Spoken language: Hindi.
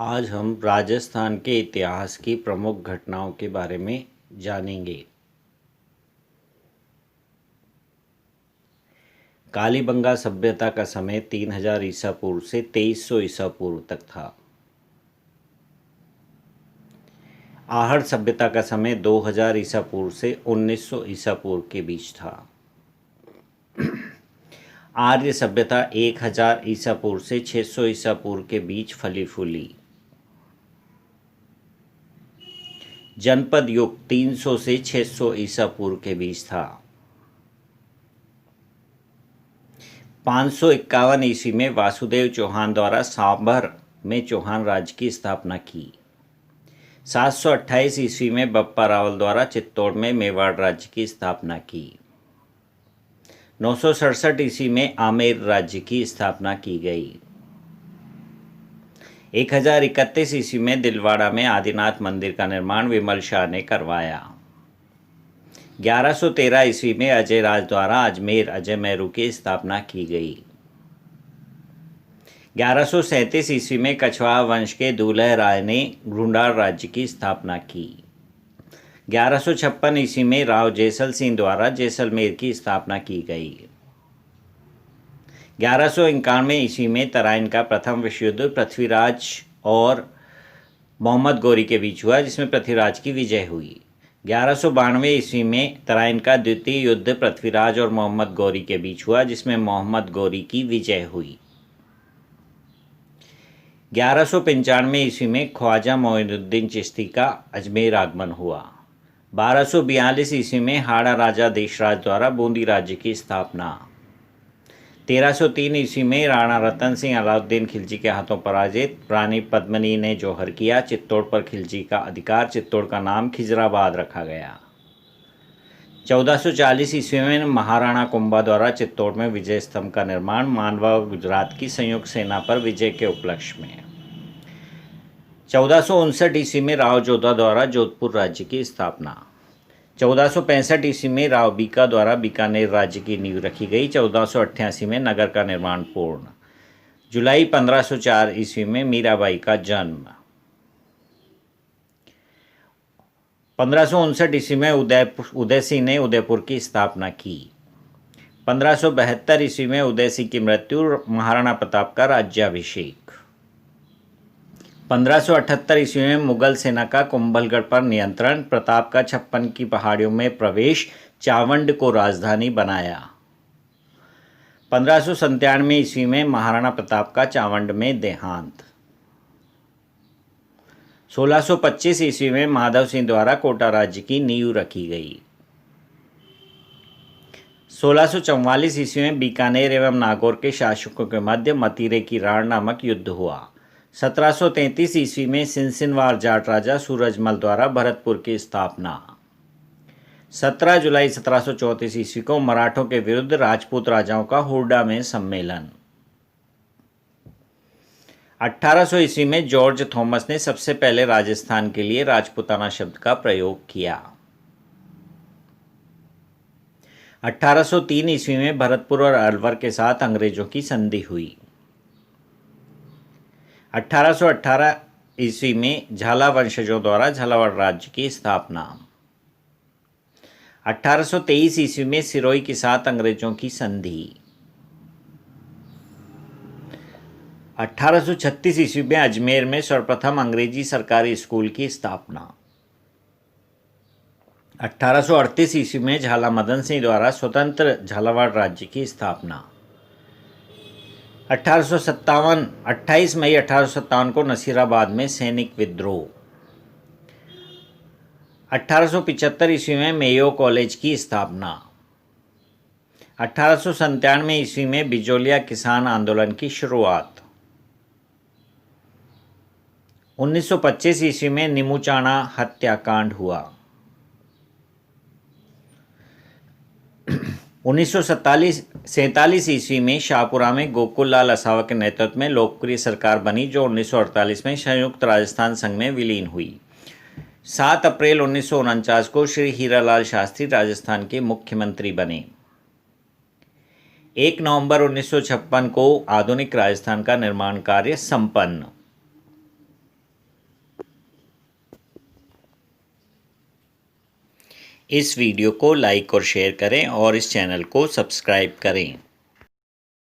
आज हम राजस्थान के इतिहास की प्रमुख घटनाओं के बारे में जानेंगे। कालीबंगा सभ्यता का समय 3000 ईसा पूर्व से 2300 ईसा पूर्व तक था। आहड़ सभ्यता का समय 2000 ईसा पूर्व से 1900 ईसा पूर्व के बीच था। आर्य सभ्यता 1000 ईसा पूर्व से 600 ईसा पूर्व के बीच फली फूली। जनपद युग 300 से 600 ईसा पूर्व के बीच था। 551 ईस्वी में वासुदेव चौहान द्वारा सांभर में चौहान राज्य की स्थापना की। 728 ईस्वी में बप्पा रावल द्वारा चित्तौड़ में मेवाड़ राज्य की स्थापना की। 967 ईस्वी में आमेर राज्य की स्थापना की गई। 1031 ईस्वी में दिलवाड़ा में आदिनाथ मंदिर का निर्माण विमल शाह ने करवाया। 1113 ईस्वी में अजय राज द्वारा अजमेर अजय मैरू की स्थापना की गई। 1137 ईस्वी में कछवाहा वंश के दूल्हे राय ने ढूंढाड़ राज्य की स्थापना की। 1156 ईस्वी में राव जैसल सिंह द्वारा जैसलमेर की स्थापना की गई। 1191 ईस्वी में तराइन का प्रथम विश्व युद्ध पृथ्वीराज और मोहम्मद गौरी के बीच हुआ, जिसमें पृथ्वीराज की विजय हुई। 1192 ईस्वी में तराइन का द्वितीय युद्ध पृथ्वीराज और मोहम्मद गौरी के बीच हुआ, जिसमें मोहम्मद गौरी की विजय हुई। 1195 ईस्वी में ख्वाजा मोइनुद्दीन चिश्ती का अजमेर आगमन हुआ। 1242 ईस्वी में हाड़ा राजा देशराज द्वारा बूंदी राज्य की स्थापना। 1303 ईस्वी में राणा रतन सिंह अलाउद्दीन खिलजी के हाथों पराजित। रानी पद्मिनी ने जौहर किया। चित्तौड़ पर खिलजी का अधिकार। चित्तौड़ का नाम खिजराबाद रखा गया। 1440 ईस्वी में महाराणा कुंभा द्वारा चित्तौड़ में विजय स्तंभ का निर्माण। मालवा और गुजरात की संयुक्त सेना पर विजय के उपलक्ष्य में। 1459 ईस्वी में राव जोधा द्वारा जोधपुर राज्य की स्थापना। 1465 ईस्वी में राव बीका द्वारा बीकानेर राज्य की नींव रखी गई। 1488 में नगर का निर्माण पूर्ण। जुलाई 1504 ईस्वी में मीराबाई का जन्म। 1559 ईस्वी में उदय सिंह ने उदयपुर की स्थापना की। 1572 ईस्वी में उदय सिंह की मृत्यु। महाराणा प्रताप का राज्याभिषेक। 1578 ईस्वी में मुगल सेना का कुंभलगढ़ पर नियंत्रण। प्रताप का 56 की पहाड़ियों में प्रवेश। चावंड को राजधानी बनाया। 1597 ईस्वी में महाराणा प्रताप का चावंड में देहांत। 1625 ईस्वी में माधव सिंह द्वारा कोटा राज्य की नींव रखी गई। 1644 ईस्वी में बीकानेर एवं नागौर के शासकों के मध्य मतीरे की राण नामक युद्ध हुआ। 1733 ईस्वी में सिनसिनवार जाट राजा सूरजमल द्वारा भरतपुर की स्थापना। 17 जुलाई 1734 ईस्वी को मराठों के विरुद्ध राजपूत राजाओं का हुरडा में सम्मेलन। 1800 ईस्वी में जॉर्ज थॉमस ने सबसे पहले राजस्थान के लिए राजपूताना शब्द का प्रयोग किया। 1803 ईस्वी में भरतपुर और अलवर के साथ अंग्रेजों की संधि हुई। 1818 ईस्वी में झाला वंशजों द्वारा झालावाड़ राज्य की स्थापना। 1823 ईस्वी में सिरोही के साथ अंग्रेजों की संधि। 1836 ईस्वी में अजमेर में सर्वप्रथम अंग्रेजी सरकारी स्कूल की स्थापना। 1838 ईस्वी में झाला मदन सिंह द्वारा स्वतंत्र झालावाड़ राज्य की स्थापना। 28 मई 1857 को नसीराबाद में सैनिक विद्रोह। 1875 ईस्वी में मेयो कॉलेज की स्थापना। 1897 ईस्वी में बिजोलिया किसान आंदोलन की शुरुआत। 1925 ईस्वी में निमुचाना हत्याकांड हुआ। 1947 ईस्वी में शाहपुरा में गोकुल लाल असावा के नेतृत्व में लोकप्रिय सरकार बनी, जो 1948 में संयुक्त राजस्थान संघ में विलीन हुई। 7 अप्रैल 1949 को श्री हीरालाल शास्त्री राजस्थान के मुख्यमंत्री बने। 1 नवंबर 1956 को आधुनिक राजस्थान का निर्माण कार्य संपन्न। इस वीडियो को लाइक और शेयर करें और इस चैनल को सब्सक्राइब करें।